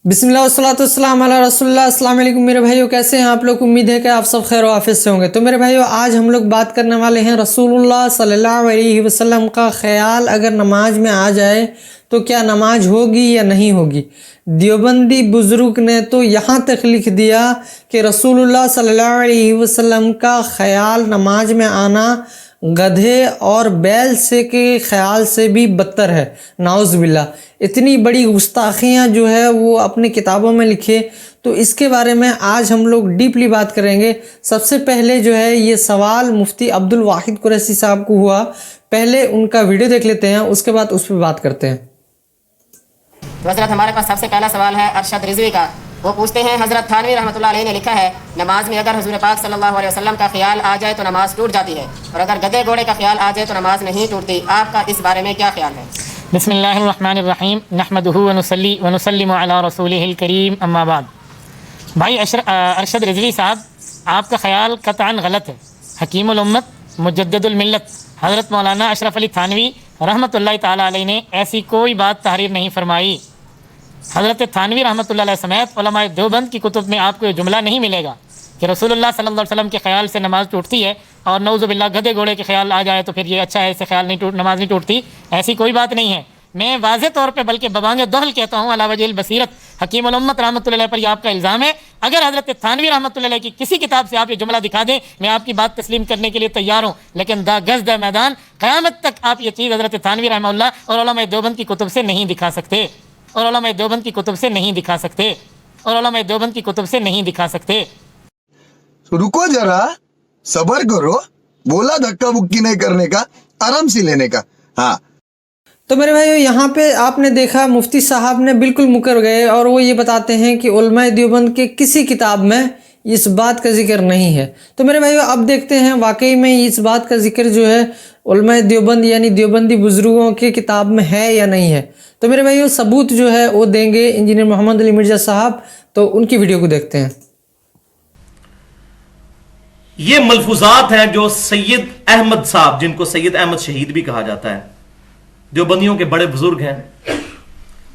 बिस्मिल्लाह वस्सलातु वस्सलाम अला रसूलुल्लाह। अस्सलाम वालेकुम मेरे भाइयों, कैसे हैं आप लोग। उम्मीद है कि आप सब खैर आफियत से होंगे। तो मेरे भाइयों, आज हम लोग बात करने वाले हैं रसूलुल्लाह सल्लल्लाहु अलैहि वसल्लम का ख्याल अगर नमाज में आ जाए तो क्या नमाज होगी या नहीं होगी। देवबंदी बुज़ुर्ग ने तो यहाँ तक लिख दिया कि रसूलुल्लाह सल्लल्लाहु अलैहि वसल्लम का ख्याल नमाज में आना गधे और बैल से के ख्याल से भी बदतर है, नाउज़ बिल्लाह। इतनी बड़ी गुस्ताखियाँ जो है वो अपनी किताबों में लिखे। तो इसके बारे में आज हम लोग डीपली बात करेंगे। सबसे पहले जो है ये सवाल मुफ्ती अब्दुल वाहिद कुरैशी साहब को हुआ, पहले उनका वीडियो देख लेते हैं, उसके बाद उस पर बात करते हैं। तो हज़रत हमारे पास सबसे पहला सवाल है अरशद रिजवी का। वो पूछते हैं, हज़रत थानवी रहमतुल्लाह अलैह ने लिखा है नमाज में अगर हुज़ूर पाक सल्लल्लाहु अलैहि वसल्लम का ख्याल आ जाए तो नमाज टूट जाती है, और अगर गधे घोड़े का ख्याल आ जाए तो नमाज नहीं टूटती। आपका इस बारे में क्या ख्याल है? बिस्मिल्लाहिर्रहमानिर्रहीम नहमदुहु व नुसल्ली व नुसल्लिमु अला रसूलिहिल करीम, अम्मा बाद। भाई अरशद रिजवी साहब, आपका ख्याल कतअन गलत है। हकीमुल उम्मत मुजद्दिदुल मिल्लत हज़रत मौलाना अशरफ अली थानवी रहमतुल्लाह ताला अलैह ने ऐसी कोई बात तहरीर नहीं फरमाई। हज़रत थानवी रहमतुल्लाह अलैह समेत उलमाए देवबंद की कुतुब में आपको ये जुमला नहीं मिलेगा कि रसूलुल्लाह सल्लल्लाहु अलैहि वसल्लम के ख्याल से नमाज टूटती है, और नऊज़ु बिल्लाह गधे घोड़े के ख्याल आ जाए तो फिर ये अच्छा है, इससे ख्याल नहीं नमाज नहीं टूटती। ऐसी कोई बात नहीं है। मैं वाज़े तौर पे बल्कि बबांगे दोहल कहता हूँ अला वजहिल बसीरत, हकीमुल उम्मत रहमतुल्लाह पर यह आपका इल्ज़ाम है। अगर हज़रत थानवी रहमतुल्लाह की किसी किताब से आप ये जुमला दिखा दें, मैं आपकी बात तस्लीम करने के लिए तैयार हूँ, लेकिन दा गज़ दा मैदान क़यामत तक आप ये चीज़ हज़रत थानवी रहमतुल्लाह और उलमाए देवबंद की कुतुब से नहीं दिखा सकते, और उलमाए देवबंद की कुतुब से नहीं दिखा सकते, और उलमाए देवबंद की कुतुब से नहीं दिखा सकते। रुको जरा, सबर करो। बोला धक्का बुक्की नहीं करने का, आराम से लेने का। हाँ, तो मेरे भाइयों, यहाँ पे आपने देखा मुफ्ती साहब ने बिल्कुल मुकर गए, और वो ये बताते हैं कि उलमाए देवबंद के किसी किताब में इस बात का जिक्र नहीं है। तो मेरे भाइयों, अब देखते हैं वाकई में इस बात का जिक्र जो है उलमाए देवबंद यानी देवबंदी बुजुर्गों की किताब में है या नहीं है। तो मेरे भाइयों, सबूत जो है वो देंगे इंजीनियर मोहम्मद अली मिर्जा साहब, तो उनकी वीडियो को देखते हैं। ये मलफूजात हैं जो सैयद अहमद साहब, जिनको सैयद अहमद शहीद भी कहा जाता है, देवबंदियों के बड़े बुजुर्ग हैं,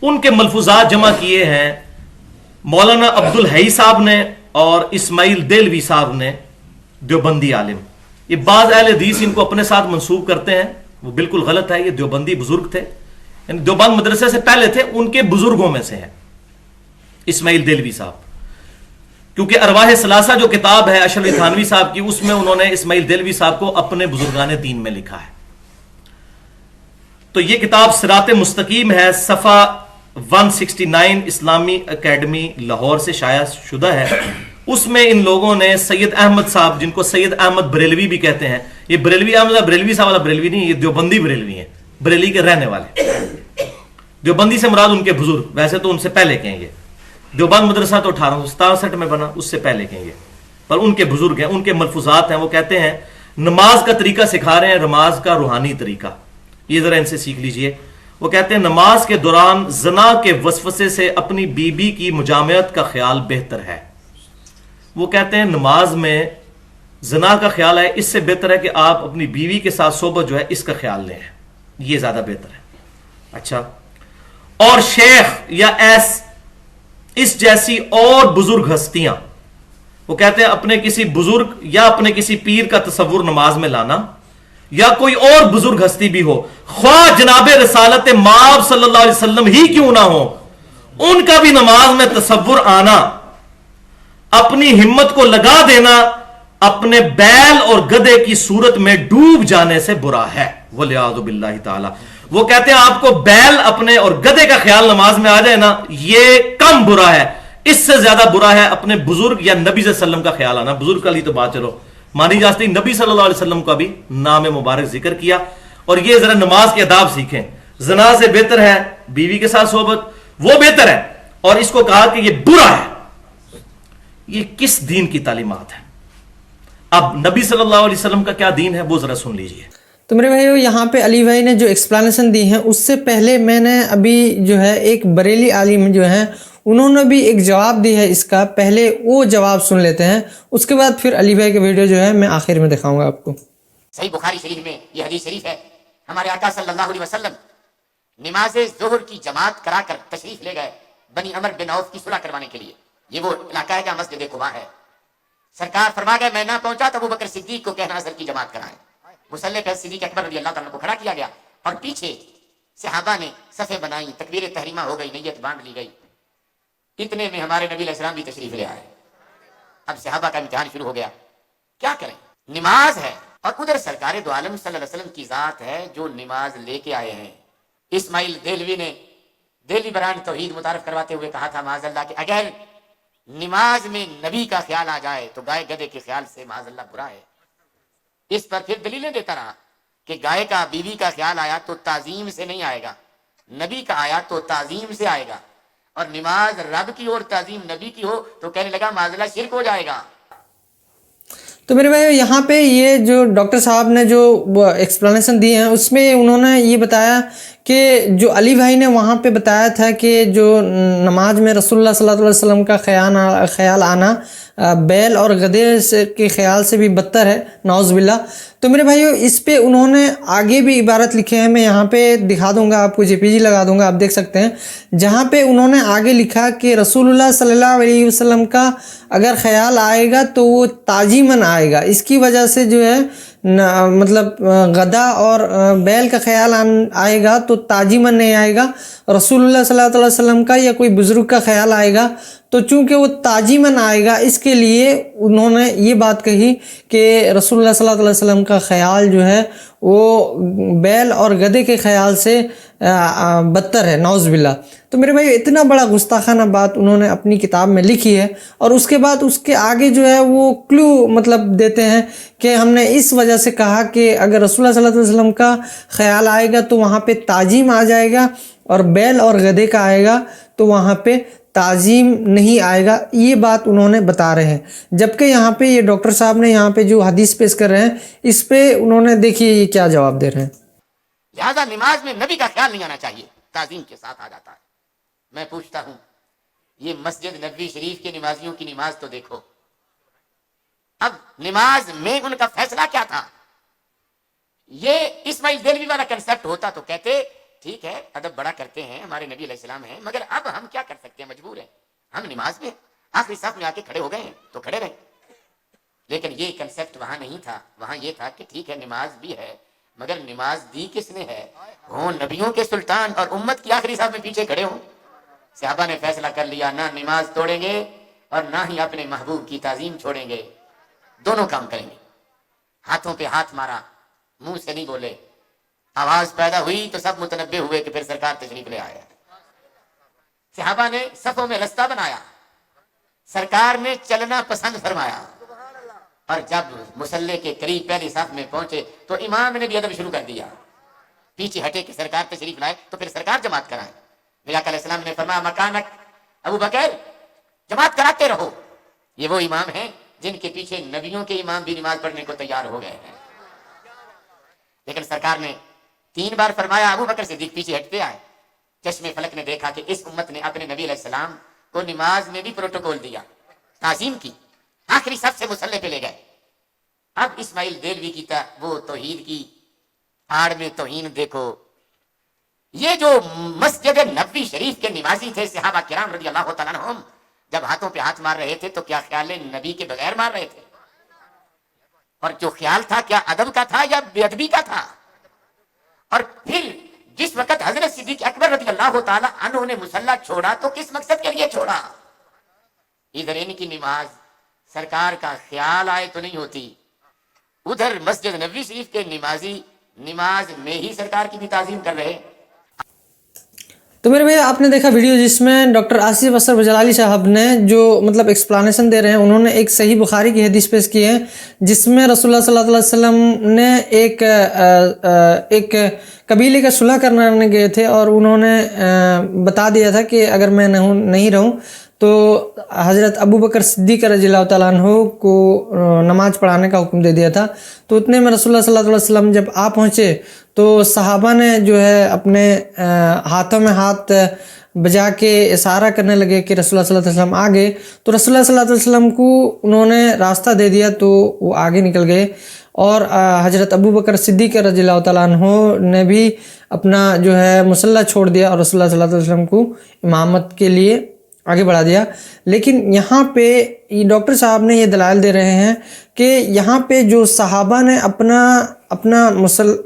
उनके मलफूजात जमा किए हैं मौलाना अब्दुल हई साहब ने और इस्माइल देलवी साहब ने, देवबंदी आलिम। ये बाज अहले हदीस इनको अपने साथ मंसूब करते हैं, वो बिल्कुल गलत है। ये देवबंदी बुजुर्ग थे, यानी देवबंद मदरसे से पहले थे, उनके बुजुर्गों में से हैं इस्माइल देलवी साहब। क्योंकि अरवाह सलासा जो किताब है अशरफ अली थानवी साहब की, उसमें उन्होंने इस्माइल देलवी साहब को अपने बुजुर्गान दीन में लिखा है। तो ये किताब सिरात मुस्तकीम है, सफ़ा 169 इस्लामी अकेडमी लाहौर से शाया शुदा है। उसमें इन लोगों ने सैयद अहमद साहब, जिनको सैयद अहमद बरेलवी भी कहते हैं, ये बरेलवी अहमद बरेलवी साहब वाला बरेलवी नहीं, ये देवबंदी बरेलवी हैं, बरेली के रहने वाले। देवबंदी से मुराद उनके बुजुर्ग, वैसे तो उनसे पहले कहेंगे। देवबंद मदरसा तो 1867 में बना, उससे पहले कहेंगे, पर उनके बुजुर्ग हैं, उनके मलफूजात हैं। वो कहते हैं नमाज का तरीका सिखा रहे हैं, नमाज का रूहानी तरीका, ये जरा इनसे सीख लीजिए। वो कहते हैं नमाज के दौरान जना के वसवसे से अपनी बीबी की मुजामत का ख्याल बेहतर है। वो कहते हैं नमाज में जना का ख्याल है, इससे बेहतर है कि आप अपनी बीवी के साथ सोबत जो है इसका ख्याल लें, ये ज्यादा बेहतर है। अच्छा, और शेख या इस जैसी और बुजुर्ग हस्तियां, वो कहते हैं अपने किसी बुजुर्ग या अपने किसी पीर का तसव्वुर नमाज में लाना, या कोई और बुजुर्ग हस्ती भी हो, ख्वाह जनाबे रसालत माब सल्लल्लाहु अलैहि वसल्लम ही क्यों ना हो, उनका भी नमाज में तसव्वुर आना, अपनी हिम्मत को लगा देना अपने बैल और गधे की सूरत में डूब जाने से बुरा है, वलियाज़ु बिल्लाहि ताला। वो कहते हैं आपको बैल अपने और गधे का ख्याल नमाज में आ जाए ना, ये कम बुरा है, इससे ज्यादा बुरा है अपने बुजुर्ग या नबी सल्लल्लाहु अलैहि वसल्लम का ख्याल आना। बुजुर्ग का ली तो बात चलो मानी जाती, नबी सल्लल्लाहु अलैहि वसल्लम का भी नाम मुबारक जिक्र किया। और ये जरा नमाज के अदाब सीखें। जना से बेहतर है बीवी के साथ सोबत, वो बेहतर है, और इसको कहा कि ये बुरा है। ये किस दीन की तालीमात है? अब नबी सल्लल्लाहु अलैहि वसल्लम का क्या दीन है वो जरा सुन लीजिए। तो मेरे भाइयों, यहाँ पे अली भाई ने जो एक्सप्लेनेशन दी है, उससे पहले मैंने अभी जो है एक बरेली आलिम जो है उन्होंने भी एक जवाब दी है इसका, पहले वो जवाब सुन लेते हैं, उसके बाद फिर अली भाई के वीडियो जो है मैं आखिर में दिखाऊंगा आपको। सही बुखारी शरीफ में यह हदीस शरीफ है, हमारे आका सल्लल्लाहु अलैहि वसल्लम नमाज ज़ोहर की जमात कराकर तशरीफ ले गए। بنی عمر بن عوف کی صلح کروانے کے لیے. یہ وہ علاقہ ہے جہاں مسجد قباء ہے. سرکار فرما گئے میں نہ پہنچا تو ابو بکر صدیق کو کہنا اثر کی جماعت کرائیں. مصلی پہ صدیق اکبر رضی اللہ تعالیٰ کو کھڑا کیا گیا اور پیچھے صحابہ نے صفیں بنائی, تکبیر تحریمہ ہو گئی, نیت باندھ لی گئی. اتنے میں ہمارے نبی علیہ السلام بھی تشریف لے آئے. اب صحابہ کا امتحان شروع ہو گیا, کیا کریں؟ نماز ہے اور ادھر سرکار دو عالم صلی اللہ علیہ وسلم کی ذات ہے جو نماز لے کے آئے ہیں. اسماعیل دہلوی نے دہلی برانڈ توحید متعارف کرواتے ہوئے کہا تھا معاذ اللہ کہ اگر نماز میں نبی کا خیال آ جائے تو گائے گدے کے خیال سے معاذ اللہ برا ہے. اس پر پھر دلیلیں دیتا رہا کہ گائے کا بیوی کا خیال آیا تو تعظیم سے نہیں آئے گا, نبی کا آیا تو تعظیم سے آئے گا, اور نماز رب کی اور تعظیم نبی کی ہو تو کہنے لگا معاذ اللہ شرک ہو جائے گا. تو میرے بھائی یہاں پہ یہ جو ڈاکٹر صاحب نے جو ایکسپلینیشن دی ہیں اس میں انہوں نے یہ بتایا کہ جو علی بھائی نے وہاں پہ بتایا تھا کہ جو نماز میں رسول اللہ صلی اللہ علیہ وسلم کا خیال آنا بیل اور گدھے کے خیال سے بھی بدتر ہے, نعوذ باللہ. تو میرے بھائیو اس پہ انہوں نے آگے بھی عبارت لکھے ہیں, میں یہاں پہ دکھا دوں گا آپ کو, جے پی جی لگا دوں گا, آپ دیکھ سکتے ہیں, جہاں پہ انہوں نے آگے لکھا کہ رسول اللہ صلی اللہ علیہ وسلم کا اگر خیال آئے گا تو وہ تعظیماً آئے گا. اس کی وجہ سے جو ہے مطلب گدھا اور بیل کا خیال آئے گا تو تعظیماً نہیں آئے گا. رسول اللہ صلی اللہ علیہ وسلم کا یا کوئی بزرگ کا خیال آئے گا تو چونکہ وہ تعظیماً آئے گا, اس کے لیے انہوں نے یہ بات کہی کہ رسول اللہ صلی اللہ علیہ وسلم کا خیال جو ہے وہ بیل اور گدھے کے خیال سے بدتر ہے, نعوذ باللہ. تو میرے بھائی اتنا بڑا گستاخانہ بات انہوں نے اپنی کتاب میں لکھی ہے, اور اس کے بعد اس کے آگے جو ہے وہ کلو مطلب دیتے ہیں کہ ہم نے اس وجہ سے کہا کہ اگر رسول اللہ صلی اللہ علیہ وسلم کا خیال آئے گا تو وہاں پہ تعظیم آ جائے گا, اور بیل اور گدھے کا آئے گا تو وہاں پہ تعظیم نہیں آئے گا. یہ بات انہوں نے بتا رہے ہیں, جبکہ یہاں پہ یہ ڈاکٹر صاحب نے یہاں پہ جو حدیث پیش کر رہے ہیں اس پہ انہوں نے دیکھیے یہ کیا جواب دے رہے ہیں. لہذا نماز میں نبی کا خیال نہیں آنا چاہیے, تعظیم کے ساتھ آ جاتا ہے. میں پوچھتا ہوں یہ مسجد نبوی شریف کے نمازیوں کی نماز تو دیکھو. اب نماز میں ان کا فیصلہ کیا تھا؟ یہ اسماعیل دہلوی والا کنسپٹ ہوتا تو کہتے ٹھیک ہے ادب بڑا کرتے ہیں, ہمارے نبی علیہ السلام ہیں, مگر اب ہم کیا کر سکتے ہیں, مجبور ہیں. ہم نماز میں آخری صف میں آ کے کھڑے ہو گئے ہیں تو کھڑے رہیں. لیکن یہ کنسپٹ وہاں نہیں تھا. وہاں یہ تھا کہ ٹھیک ہے نماز بھی ہے, مگر نماز دی کس نے ہے؟ ہوں نبیوں کے سلطان اور امت کی آخری صف میں پیچھے کھڑے ہوں. صحابہ نے فیصلہ کر لیا نہ نماز توڑیں گے اور نہ ہی اپنے محبوب کی تعظیم چھوڑیں گے, دونوں کام کریں گے. ہاتھوں پہ ہاتھ مارا, منہ سے نہیں بولے. آواز پیدا ہوئی تو سب متنبہ ہوئے کہ پھر سرکار تشریف لے آیا. صحابہ نے صفوں میں رستہ بنایا, سرکار نے چلنا پسند فرمایا, اور جب مصلی کے قریب پہلی صف میں پہنچے تو امام نے بھی ادب شروع کر دیا. پیچھے ہٹے کہ سرکار تشریف لائے تو پھر سرکار جماعت کرائیں. نبی علیہ السلام نے فرمایا مکانک ابو بکر, جماعت کراتے رہو. یہ وہ امام ہیں جن کے پیچھے نبیوں کے امام بھی نماز پڑھنے کو تیار ہو گئے ہیں. لیکن سرکار نے 3 بار فرمایا, ابو بکر صدیق پیچھے ہٹتے آئے. چشم فلک نے دیکھا کہ اس امت نے اپنے نبی علیہ السلام کو نماز میں بھی پروٹوکول دیا, تعظیم کی, آخری صف سے مصلی پہ لے گئے. اب اسماعیل دہلوی کی وہ توحید کی آڑ میں توہین دیکھو. یہ جو مسجد نبوی شریف کے نمازی تھے صحابہ کرام رضی اللہ تعالیٰ عنہم, جب ہاتھوں پہ ہاتھ مار رہے تھے تو کیا خیال نبی کے بغیر مار رہے تھے؟ اور جو خیال تھا کیا ادب کا تھا یا بے ادبی کا تھا؟ اور پھر جس وقت حضرت صدیق اکبر رضی اللہ تعالیٰ عنہ نے مصلی چھوڑا تو کس مقصد کے لیے چھوڑا؟ ادھر ان کی نماز سرکار کا خیال آئے تو نہیں ہوتی, ادھر مسجد نبوی شریف کے نمازی نماز میں ہی سرکار کی بھی تعظیم کر رہے. تو میرے بھائی آپ نے دیکھا ویڈیو جس میں ڈاکٹر آصف اثر جلالی صاحب نے جو مطلب ایکسپلانیشن دے رہے ہیں, انہوں نے ایک صحیح بخاری کی حدیث پیش کی ہے جس میں رسول اللہ صلی اللہ علیہ وسلم نے ایک قبیلے کا صلح کرنے گئے تھے, اور انہوں نے بتا دیا تھا کہ اگر میں نہیں رہوں تو حضرت ابو بکر صدیق رضی اللہ تعالیٰ عنہ کو نماز پڑھانے کا حکم دے دیا تھا. تو اتنے میں رسول اللہ صلی اللہ علیہ وسلم جب آ پہنچے تو صحابہ نے جو ہے اپنے ہاتھوں میں ہاتھ बजा के इशारा करने लगे कि रसूलुल्लाह सल्लल्लाहु अलैहि वसल्लम आगे, तो रसूलुल्लाह सल्लल्लाहु अलैहि वसल्लम को उन्होंने रास्ता दे दिया तो वो आगे निकल गए। और हज़रत अबू बकर सिद्दीक़ रज़ियल्लाहु तआला अन्हु ने भी अपना जो है मुसल्ला छोड़ दिया और रसूलुल्लाह सल्लल्लाहु अलैहि वसल्लम को इमामत के लिए आगे बढ़ा दिया। लेकिन यहाँ पे ये डॉक्टर साहब ने ये दलाइल दे रहे हैं कि यहाँ पे जो सहाबा ने अपना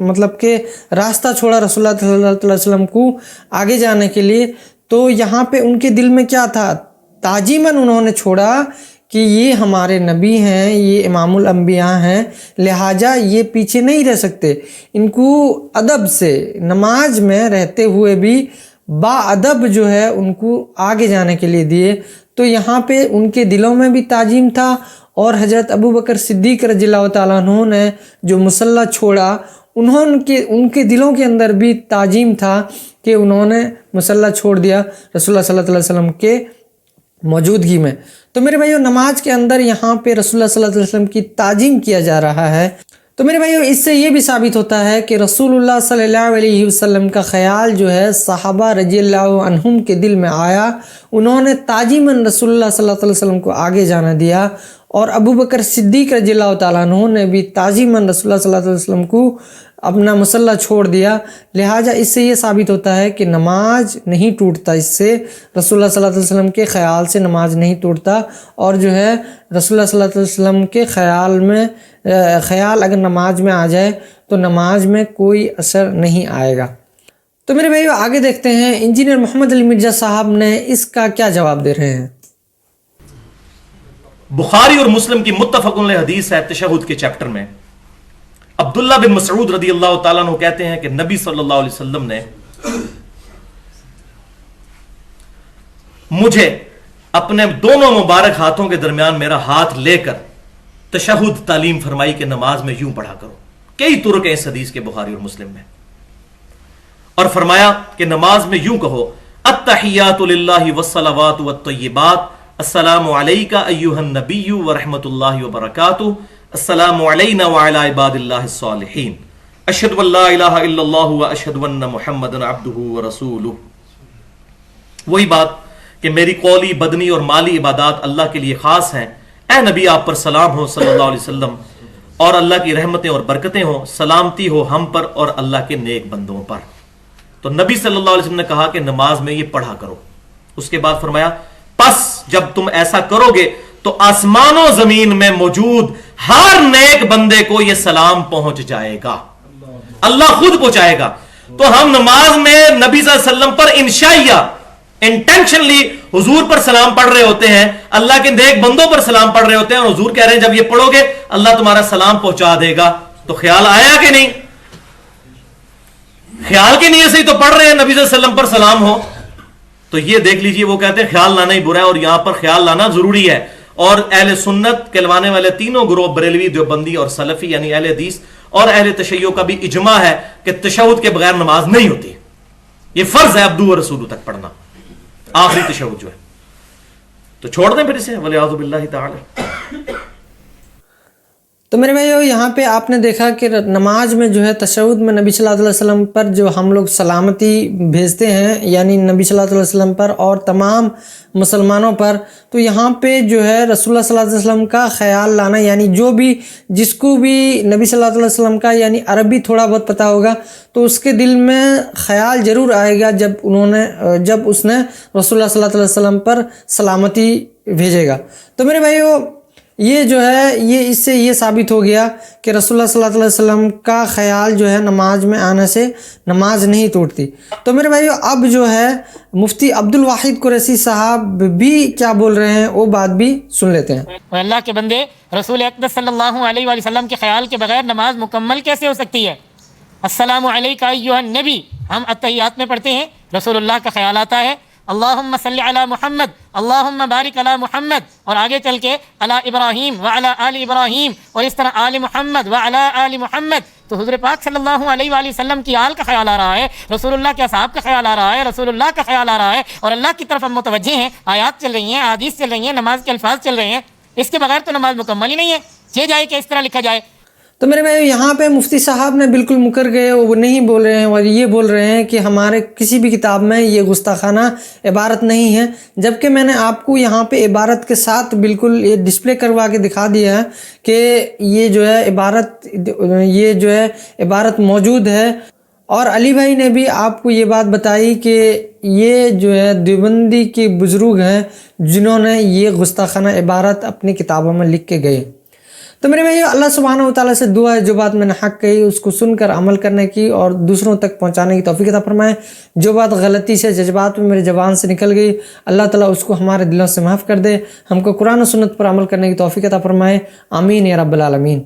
मतलब कि रास्ता छोड़ा रसूलुल्लाह सल्लल्लाहु अलैहि वसल्लम को आगे जाने के लिए, तो यहाँ पे उनके दिल में क्या था, ताजीमन उन्होंने छोड़ा कि ये हमारे नबी हैं, ये इमामुल अंबिया हैं, लिहाजा ये पीछे नहीं रह सकते। इनको अदब से नमाज में रहते हुए भी बाअदब जो है उनको आगे जाने के लिए दिए। तो यहाँ पे उनके दिलों में भी ताजीम था और हज़रत अबू बकर सिद्दीक़ रज़ियल्लाहु तआला अन्हु ने जो मुसल्ला छोड़ा, उनके दिलों के अंदर भी ताजीम था कि उन्होंने मुसल्ला छोड़ दिया रसूलुल्लाह सल्लल्लाहु अलैहि वसल्लम के मौजूदगी में। तो मेरे भाइयों, नमाज के अंदर यहाँ पे रसूलुल्लाह सल्लल्लाहु अलैहि वसल्लम की ताजीम किया जा रहा है। तो मेरे भाइयों, इससे ये भी साबित होता है कि रसूलुल्लाह सल्लल्लाहु अलैहि वसल्लम का ख़याल जो है सहाबा रज़ियल्लाहु अन्हुम के दिल में आया, उन्होंने ताजीमन रसूलुल्लाह सल्लल्लाहु अलैहि वसल्लम को आगे जाना दिया। और अबू बकर सिद्दीक़ रज़ियल्लाहु तआला अन्हु ने भी ताजीमन रसूलुल्लाह सल्लल्लाहु अलैहि वसल्लम को अपना मुसल्ला छोड़ दिया। लिहाजा इससे ये साबित होता है कि नमाज नहीं टूटता, इससे रसूलुल्लाह सल्लल्लाहु अलैहि वसल्लम के ख़याल से नमाज नहीं टूटता। और जो है रसूलुल्लाह सल्लल्लाहु अलैहि वसल्लम के ख़याल अगर नमाज में आ जाए तो नमाज में कोई असर नहीं आएगा। तो मेरे भाइयों, आगे देखते हैं इंजीनियर मोहम्मद अली मिर्ज़ा साहब ने इसका क्या जवाब दे रहे हैं। बुखारी और मुस्लिम की मुत्तफ़क़ुन अलैह हदीस है तशहुद के चैप्टर में, अब्दुल्ला बिन मसऊद रज़ियल्लाहु ताला अन्हु कहते हैं कि नबी सल्लल्लाहु अलैहि वसल्लम ने मुझे अपने दोनों मुबारक हाथों के दरमियान मेरा हाथ लेकर तशहुद तालीम फरमाई कि नमाज में यूं पढ़ा करो। कई तुरुक हैं इस हदीस के बुखारी और मुस्लिम में। और फरमाया कि नमाज में यूं कहो, अत्तहियातु लिल्लाहि वस्सलावातु वत्तय्यिबात, अस्सलामु अलैका अय्युहन नबिय्यु व रहमतुल्लाहि व बरकातुहू, अस्सलामु अलैना व अला इबादिल्लाहिस सालिहीन, अशहदु अल्ला इलाहा इल्लल्लाहु व अशहदु अन्न मुहम्मदन अब्दुहु व रसूलुहु। वही बात कि मेरी कौली, बदनी और माली इबादात अल्लाह के लिए खास हैं। ए नबी, आप पर सलाम हो सल्लल्लाहु अलैहि वसल्लम, और अल्लाह की रहमतें और बरकतें हो, सलामती हो हम पर और अल्लाह के नेक बंदों पर। तो नबी सल्लल्लाहु अलैहि वसल्लम ने कहा कि नमाज में ये पढ़ा करो। उसके बाद फरमाया, बस जब तुम ऐसा करोगे तो आसमानों जमीन में मौजूद हर नेक बंदे को यह सलाम पहुंच जाएगा, अल्लाह खुद पहुंचाएगा। तो हम नमाज में नबी सल्लल्लाहु अलैहि वसल्लम पर इंशाइया इंटेंशनली हुजूर पर सलाम पढ़ रहे होते हैं, अल्लाह के नेक बंदों पर सलाम पढ़ रहे होते हैं, और हुजूर कह रहे हैं जब ये पढ़ोगे अल्लाह तुम्हारा सलाम पहुंचा देगा। तो ख्याल आया कि नहीं? ख्याल की नीयत से ही तो पढ़ रहे हैं नबी सल्लल्लाहु अलैहि वसल्लम पर सलाम हो। तो ये देख लीजिए, वो कहते हैं ख्याल लाना ही बुरा है, और यहां पर ख्याल लाना जरूरी है। और अहले सुन्नत कहलवाने वाले तीनों ग्रोह, बरेलवी, देवबंदी और सलफी यानी अहले हदीस और अहले तशय्यो का भी इजमा है कि तशहुद के बगैर नमाज नहीं होती। ये फर्ज है अब्दू व रसूलू तक पढ़ना, आखिरी तशहुद जो है। तो छोड़ दें फिर इसे, वलियाज़ु बिल्लाहि ताला। तो मेरे भाइयों, यहाँ पे आपने देखा कि नमाज में जो है तशहुद में नबी सल्लल्लाहु अलैहि वसल्लम पर जो हम लोग सलामती भेजते हैं, यानी नबी सल्लल्लाहु अलैहि वसल्लम पर और तमाम मुसलमानों पर, तो यहाँ पे जो है रसूलुल्लाह सल्लल्लाहु अलैहि वसल्लम का ख्याल लाना, यानी जो भी जिसको भी नबी सल्लल्लाहु अलैहि वसल्लम का यानी अरबी थोड़ा बहुत पता होगा तो उसके दिल में ख्याल ज़रूर आएगा जब उसने रसूलुल्लाह सल्लल्लाहु अलैहि वसल्लम पर सलामती भेजेगा। तो मेरे भाइयों, ये जो है ये इससे ये साबित हो गया कि रसूलुल्लाह सल्लल्लाहु अलैहि वसल्लम का ख्याल जो है नमाज में आने से नमाज नहीं टूटती। तो मेरे भाइयों, अब जो है मुफ्ती अब्दुल वाहिद कुरैशी साहब भी क्या बोल रहे हैं वो बात भी सुन लेते हैं। अल्लाह के बंदे, रसूल अक़दस सल्लल्लाहु अलैहि वसल्लम के ख्याल के बगैर नमाज मुकम्मल कैसे हो सकती है? अस्सलामु अलैका अय्युहन नबी हम अत्तहियात में पढ़ते हैं, रसूलुल्लाह का ख्याल आता है, अल्लाहुम्मा सल्ली अला मुहम्मद, अल्लाहुम्मा बारिक अला मुहम्मद, और आगे चल के अला इब्राहीम व अला आलि इब्राहीम, और इस तरह आलि मुहम्मद व अला आलि मुहम्मद। तो हुज़ूर पाक सल्लल्लाहु अलैहि वसल्लम की आल का ख्याल आ रहा है, रसूलुल्लाह के असहाब का ख्याल आ रहा है, रसूलुल्लाह का ख्याल आ रहा है, और अल्लाह की तरफ हम मुतवज्जे हैं। आयात चल रही हैं, हदीस चल रही हैं, नमाज के अल्फाज चल रहे हैं। इसके बगैर तो नमाज मुकम्मल ही नहीं है। ये जाए कि इस तरह लिखा जाए। تو میرے بھائی یہاں پہ مفتی صاحب نے بالکل مکر گئے، وہ نہیں بول رہے ہیں اور یہ بول رہے ہیں کہ ہمارے کسی بھی کتاب میں یہ گستاخانہ عبارت نہیں ہے، جبکہ میں نے آپ کو یہاں پہ عبارت کے ساتھ بالکل یہ ڈسپلے کروا کے دکھا دیا ہے کہ یہ جو ہے عبارت موجود ہے۔ اور علی بھائی نے بھی آپ کو یہ بات بتائی کہ یہ جو ہے دیوبندی کے بزرگ ہیں جنہوں نے یہ گستاخانہ عبارت اپنی کتابوں میں لکھ کے گئے۔ تو میرے بھائیو اللہ سبحانہ و تعالیٰ سے دعا ہے جو بات میں نے حق کہی اس کو سن کر عمل کرنے کی اور دوسروں تک پہنچانے کی توفیق عطا فرمائے۔ جو بات غلطی سے جذبات میں میری زبان سے نکل گئی اللہ تعالیٰ اس کو ہمارے دلوں سے معاف کر دے، ہم کو قرآن و سنت پر عمل کرنے کی توفیق عطا فرمائے، آمین یا رب العالمین۔